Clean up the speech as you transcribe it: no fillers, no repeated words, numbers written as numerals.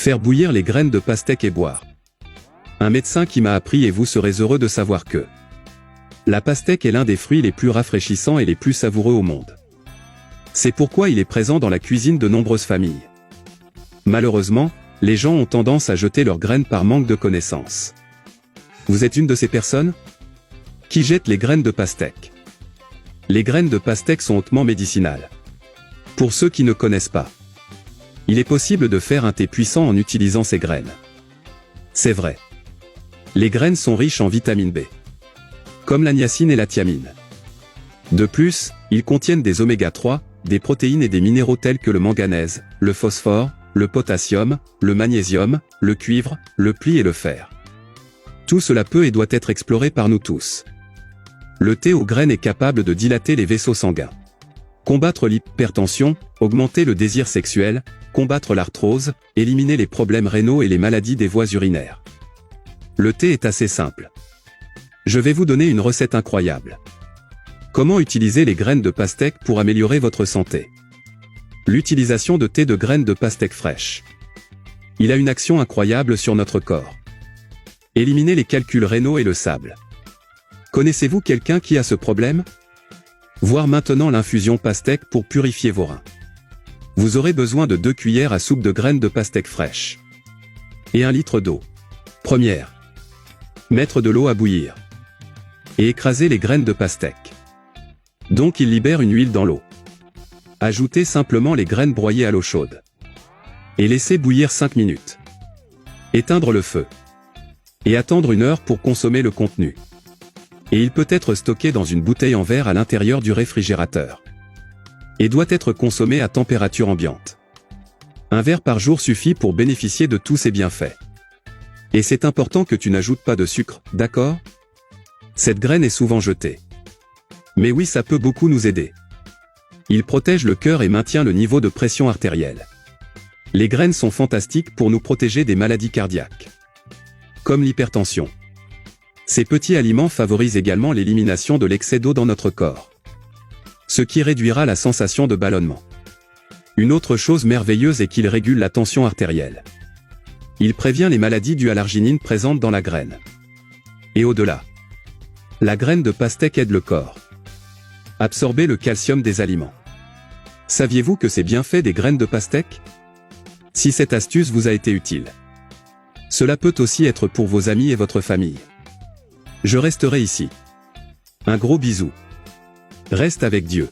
Faire bouillir les graines de pastèque et boire. Un médecin qui m'a appris et vous serez heureux de savoir que la pastèque est l'un des fruits les plus rafraîchissants et les plus savoureux au monde. C'est pourquoi il est présent dans la cuisine de nombreuses familles. Malheureusement, les gens ont tendance à jeter leurs graines par manque de connaissances. Vous êtes une de ces personnes qui jettent les graines de pastèque. Les graines de pastèque sont hautement médicinales. Pour ceux qui ne connaissent pas, il est possible de faire un thé puissant en utilisant ces graines. C'est vrai. Les graines sont riches en vitamine B, comme la niacine et la thiamine. De plus, ils contiennent des oméga 3, des protéines et des minéraux tels que le manganèse, le phosphore, le potassium, le magnésium, le cuivre, le pli et le fer. Tout cela peut et doit être exploré par nous tous. Le thé aux graines est capable de dilater les vaisseaux sanguins, combattre l'hypertension, augmenter le désir sexuel, combattre l'arthrose, éliminer les problèmes rénaux et les maladies des voies urinaires. Le thé est assez simple. Je vais vous donner une recette incroyable. Comment utiliser les graines de pastèque pour améliorer votre santé? L'utilisation de thé de graines de pastèque fraîche. Il a une action incroyable sur notre corps. Éliminer les calculs rénaux et le sable. Connaissez-vous quelqu'un qui a ce problème? Voir maintenant l'infusion pastèque pour purifier vos reins. Vous aurez besoin de 2 cuillères à soupe de graines de pastèque fraîche. Et 1 litre d'eau. Première. Mettre de l'eau à bouillir. Et écraser les graines de pastèque. Donc il libère une huile dans l'eau. Ajoutez simplement les graines broyées à l'eau chaude. Et laissez bouillir 5 minutes. Éteindre le feu. Et attendre 1 heure pour consommer le contenu. Et il peut être stocké dans une bouteille en verre à l'intérieur du réfrigérateur. Et doit être consommé à température ambiante. 1 verre par jour suffit pour bénéficier de tous ces bienfaits. Et c'est important que tu n'ajoutes pas de sucre, d'accord? Cette graine est souvent jetée. Mais oui, ça peut beaucoup nous aider. Il protège le cœur et maintient le niveau de pression artérielle. Les graines sont fantastiques pour nous protéger des maladies cardiaques, comme l'hypertension. Ces petits aliments favorisent également l'élimination de l'excès d'eau dans notre corps, ce qui réduira la sensation de ballonnement. Une autre chose merveilleuse est qu'il régule la tension artérielle. Il prévient les maladies dues à l'arginine présente dans la graine. Et au-delà, la graine de pastèque aide le corps à absorber le calcium des aliments. Saviez-vous que c'est bienfait des graines de pastèque? Si cette astuce vous a été utile, cela peut aussi être pour vos amis et votre famille. Je resterai ici. Un gros bisou. Reste avec Dieu.